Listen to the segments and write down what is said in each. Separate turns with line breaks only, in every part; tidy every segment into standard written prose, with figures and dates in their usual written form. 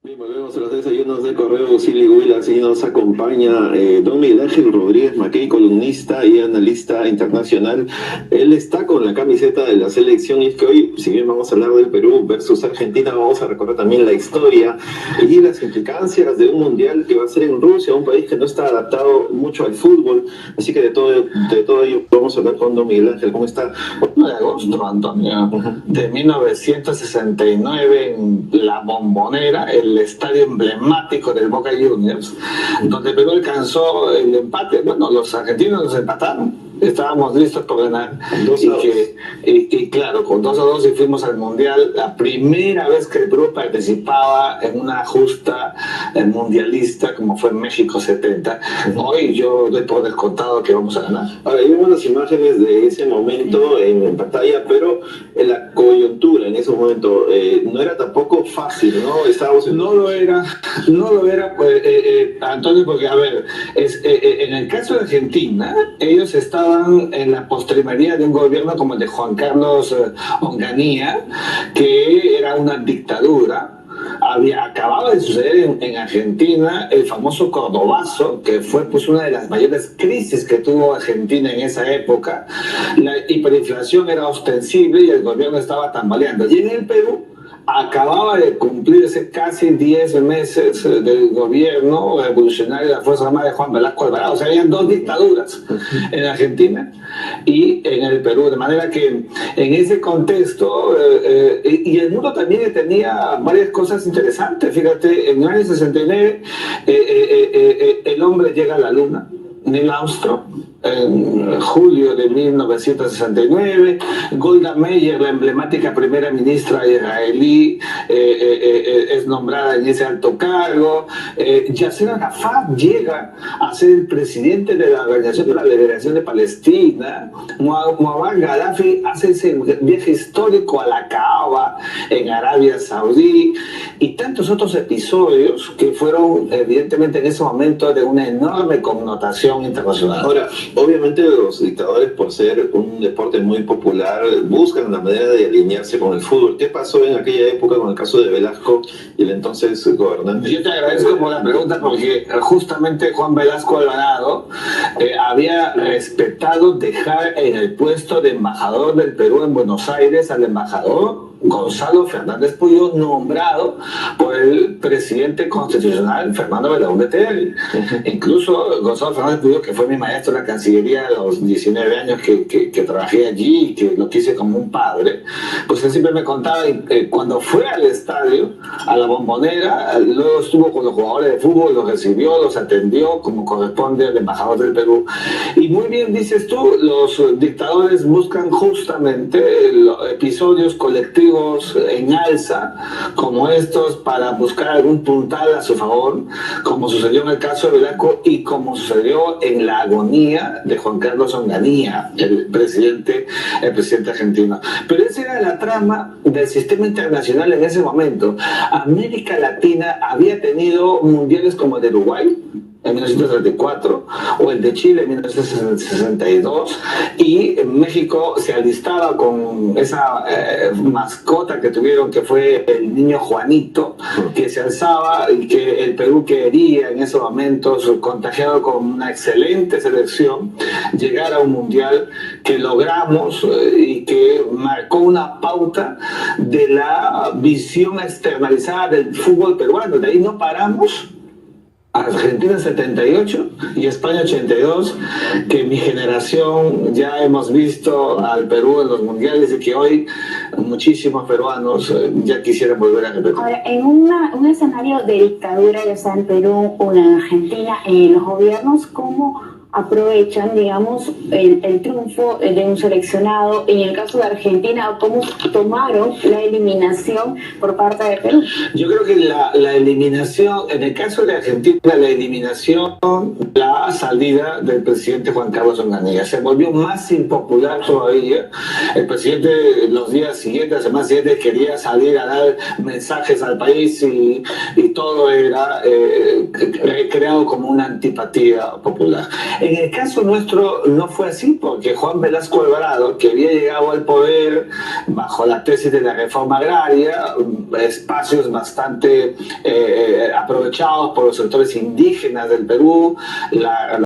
Bien, volvemos a los desayunos de Correo Huilas y nos acompaña don Miguel Ángel Rodríguez Mackey, columnista y analista internacional. Él está con la camiseta de la selección y es que hoy, si bien vamos a hablar del Perú versus Argentina, vamos a recordar también la historia y las implicancias de un mundial que va a ser en Rusia, un país que no está adaptado mucho al fútbol. Así que de todo ello vamos a hablar con don Miguel Ángel. ¿Cómo está?
1 de agosto, Antonio, de 1969 en La Bombonera, el estadio emblemático del Boca Juniors, donde Perú alcanzó el empate. Bueno, los argentinos nos empataron. Estábamos listos por ganar. Y claro, con 2-2 y fuimos al Mundial. La primera vez que el Perú participaba en una justa mundialista como fue en México 70. Hoy yo doy por descontado que vamos a ganar.
Ahora, vimos las imágenes de ese momento en pantalla, pero la coyuntura en ese momento no era tampoco fácil, ¿no?
No lo era, pues, Antonio, porque a ver, en el caso de Argentina, ellos estaban en la postrimería de un gobierno como el de Juan Carlos Onganía, que era una dictadura. Acababa de suceder en Argentina el famoso Cordobazo, que fue pues una de las mayores crisis que tuvo Argentina en esa época. La hiperinflación era ostensible y el gobierno estaba tambaleando. Y en el Perú acababa de cumplirse casi 10 meses del gobierno revolucionario de la Fuerza Armada de Juan Velasco Alvarado. O sea, habían dos dictaduras en Argentina y en el Perú. De manera que en ese contexto, y el mundo también tenía varias cosas interesantes. Fíjate, en el año 69 el hombre llega a la luna, Neil Armstrong. En julio de 1969, Golda Meir, la emblemática primera ministra israelí, es nombrada en ese alto cargo. Yasser Arafat llega a ser el presidente de la Organización de la Liberación de Palestina. Muammar Gaddafi hace ese viaje histórico a la Kaaba en Arabia Saudí y tantos otros episodios que fueron evidentemente en ese momento de una enorme connotación internacional.
Ahora, obviamente los dictadores, por ser un deporte muy popular, buscan la manera de alinearse con el fútbol. ¿Qué pasó en aquella época con el caso de Velasco y el entonces gobernante?
Yo te agradezco por la pregunta porque justamente Juan Velasco Alvarado había respetado dejar en el puesto de embajador del Perú en Buenos Aires al embajador Gonzalo Fernández Puyó, nombrado por el presidente constitucional Fernando Belaúnde. Incluso Gonzalo Fernández Puyó, que fue mi maestro en la Cancillería a los 19 años que trabajé allí y que lo quise como un padre, pues él siempre me contaba cuando fue al estadio, a la Bombonera, luego estuvo con los jugadores de fútbol, los recibió, los atendió como corresponde al embajador del Perú. Y muy bien dices tú, los dictadores buscan justamente los episodios colectivos en alza como estos para buscar algún puntal a su favor, como sucedió en el caso de Velasco y como sucedió en la agonía de Juan Carlos Onganía, el presidente argentino. Pero esa era la trama del sistema internacional en ese momento. América Latina había tenido mundiales como el de Uruguay en 1934 o el de Chile en 1962 y México se alistaba con esa mascota que tuvieron, que fue el niño Juanito, que se alzaba y que el Perú quería en esos momentos, contagiado con una excelente selección, llegar a un mundial que logramos y que marcó una pauta de la visión externalizada del fútbol peruano. De ahí no paramos. Argentina 78 y España 82, que mi generación ya hemos visto al Perú en los mundiales y que hoy muchísimos peruanos ya quisieran volver a repetir.
Ahora, en un escenario de dictadura, ya sea en Perú o en Argentina, los gobiernos, ¿cómo aprovechan, digamos, el triunfo de un seleccionado? En el caso de Argentina, ¿cómo tomaron la eliminación por parte de Perú?
Yo creo que la eliminación, en el caso de Argentina, la eliminación, la salida del presidente Juan Carlos Onganía se volvió más impopular todavía. El presidente los días siguientes, las semanas siguientes, quería salir a dar mensajes al país y todo era creado como una antipatía popular. En el caso nuestro no fue así, porque Juan Velasco Alvarado, que había llegado al poder bajo la tesis de la reforma agraria, espacios bastante aprovechados por los sectores indígenas del Perú, la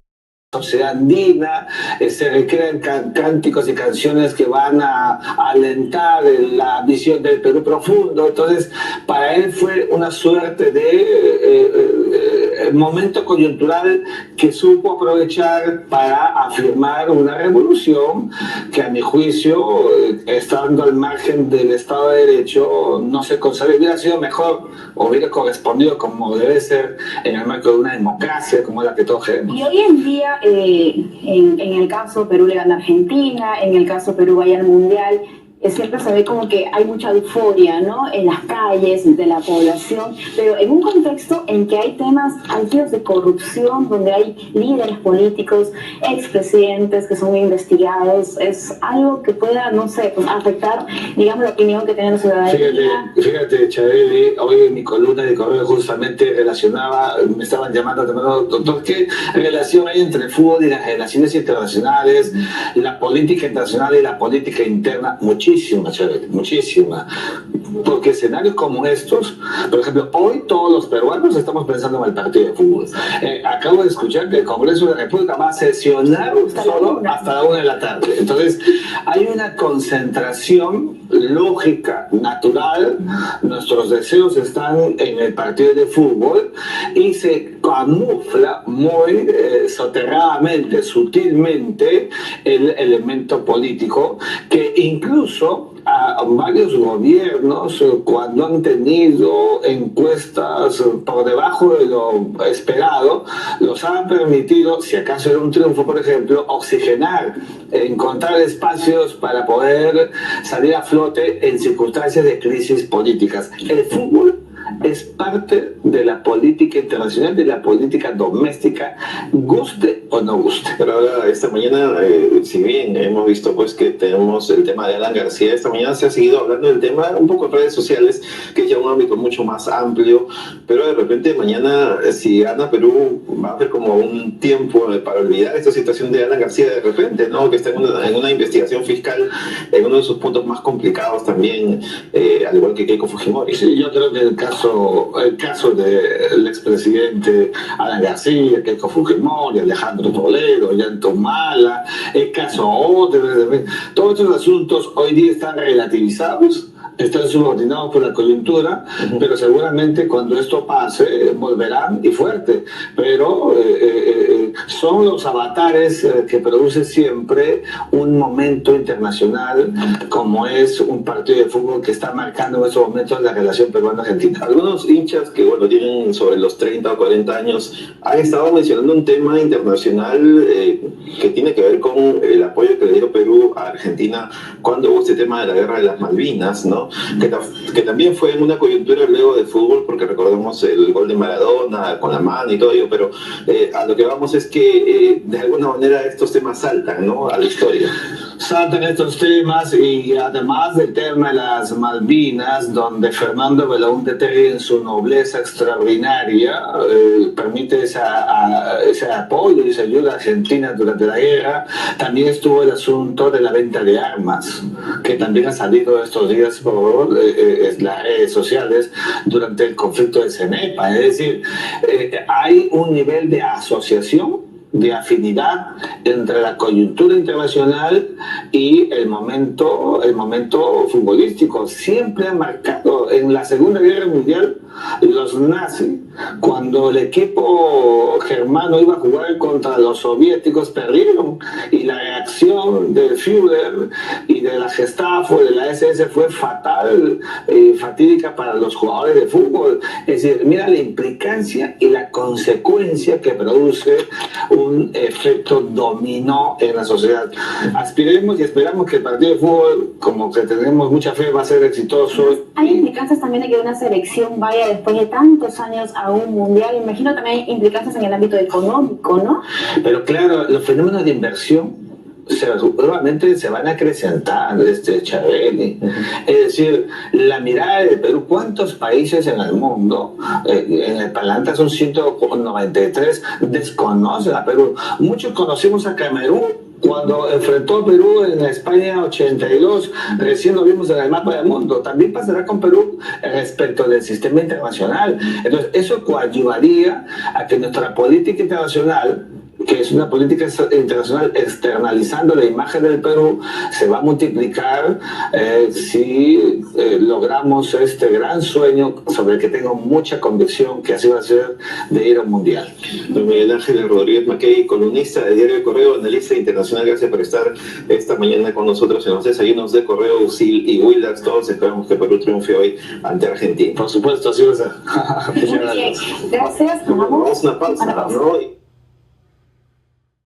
sociedad andina, se recrean cánticos y canciones que van a alentar la visión del Perú profundo. Entonces, para él fue una suerte de momento coyuntural que supo aprovechar para afirmar una revolución que, a mi juicio, estando al margen del Estado de Derecho, no se consagra. Hubiera sido mejor, o hubiera correspondido como debe ser en el marco de una democracia como la que todos queremos.
Y hoy en día, en el caso Perú le gana a Argentina, en el caso Perú vaya al Mundial, siempre se ve como que hay mucha euforia, ¿no?, en las calles de la población, pero en un contexto en que hay temas altos de corrupción, donde hay líderes políticos, expresidentes que son investigados, es algo que pueda, no sé, pues afectar, digamos, la opinión que tiene la ciudadanía.
Fíjate, Chabeli, hoy en mi columna de correo justamente relacionaba, me estaban llamando, doctor, ¿qué relación hay entre el fútbol y las relaciones internacionales, la política internacional y la política interna? Muchísima, Chabeli, muchísima. Porque escenarios como estos, por ejemplo, hoy todos los peruanos estamos pensando en el partido de fútbol. Acabo de escuchar que el Congreso de la República va a sesionar solo hasta la 1 de la tarde. Entonces, hay una concentración lógica, natural. Nuestros deseos están en el partido de fútbol y se camufla muy soterradamente, sutilmente, el elemento político que incluso a varios gobiernos, cuando han tenido encuestas por debajo de lo esperado, los han permitido, si acaso era un triunfo, por ejemplo, oxigenar, encontrar espacios para poder salir a flote en circunstancias de crisis políticas. El fútbol es parte de la política internacional, de la política doméstica, guste o no guste.
Pero ahora, esta mañana, si bien hemos visto pues que tenemos el tema de Alan García, esta mañana se ha seguido hablando del tema un poco en redes sociales, que es ya un ámbito mucho más amplio, pero de repente mañana, si gana Perú, va a haber como un tiempo para olvidar esta situación de Alan García de repente, ¿no?, que está en una investigación fiscal, en uno de sus puntos más complicados también, al igual que Keiko Fujimori.
Sí, yo creo que el caso del expresidente Alan García, Keiko Fujimori, Alejandro Toledo, Ollanta Humala, el caso Odebrecht, todos estos asuntos hoy día están relativizados, están subordinados por la coyuntura, pero seguramente cuando esto pase volverán y fuerte. Pero son los avatares que produce siempre un momento internacional, como es un partido de fútbol que está marcando en estos momentos la relación peruano-argentina.
Algunos hinchas que, bueno, tienen sobre los 30 o 40 años han estado mencionando un tema internacional que tiene que ver con el apoyo que le dio Perú a Argentina cuando hubo este tema de la guerra de las Malvinas, ¿no? Que también fue en una coyuntura luego de fútbol, porque recordamos el gol de Maradona con la mano y todo ello, pero a lo que vamos es que de alguna manera estos temas saltan, ¿no?, a la historia.
Saltan estos temas, y además del tema de las Malvinas, donde Fernando Belaúnde Terry, en su nobleza extraordinaria, permite ese apoyo y esa ayuda a Argentina durante la guerra. También estuvo el asunto de la venta de armas, que también ha salido estos días por las redes sociales durante el conflicto de Cenepa. Es decir, hay un nivel de asociación, de afinidad entre la coyuntura internacional y el momento futbolístico. Siempre han marcado en la Segunda Guerra Mundial los nazis, cuando el equipo germano iba a jugar contra los soviéticos, perdieron, y la reacción del Führer y de la Gestapo, de la SS, fue fatal, fatídica para los jugadores de fútbol. Es decir, mira la implicancia y la consecuencia que produce un efecto dominó en la sociedad. Aspiremos y esperamos que el partido de fútbol, como que tenemos mucha fe, va a ser exitoso.
Hay implicancias también de que una selección vaya después de tantos años a un mundial. Imagino también hay implicancias en el ámbito económico, ¿no?
Pero claro, los fenómenos de inversión seguramente se van a acrecentar, Chabeli. Es decir, la mirada de Perú, ¿cuántos países en el mundo, en el planeta son 193, desconocen a Perú? Muchos conocemos a Camerún cuando enfrentó a Perú en España 82, recién lo vimos en el mapa del mundo. También pasará con Perú respecto del sistema internacional. Entonces, eso coadyuvaría a que nuestra política internacional, que es una política internacional externalizando la imagen del Perú, se va a multiplicar si logramos este gran sueño sobre el que tengo mucha convicción que así va a ser, de ir a un mundial.
Don Miguel Ángel Rodríguez Mackey, columnista de Diario El Correo, analista internacional, gracias por estar esta mañana con nosotros en los desayunos de Correo, USIL y Willax. Todos esperamos que Perú triunfe hoy ante Argentina.
Por supuesto, así va a ser.
Muy bien, gracias.
Vamos a una pausa, ¿no?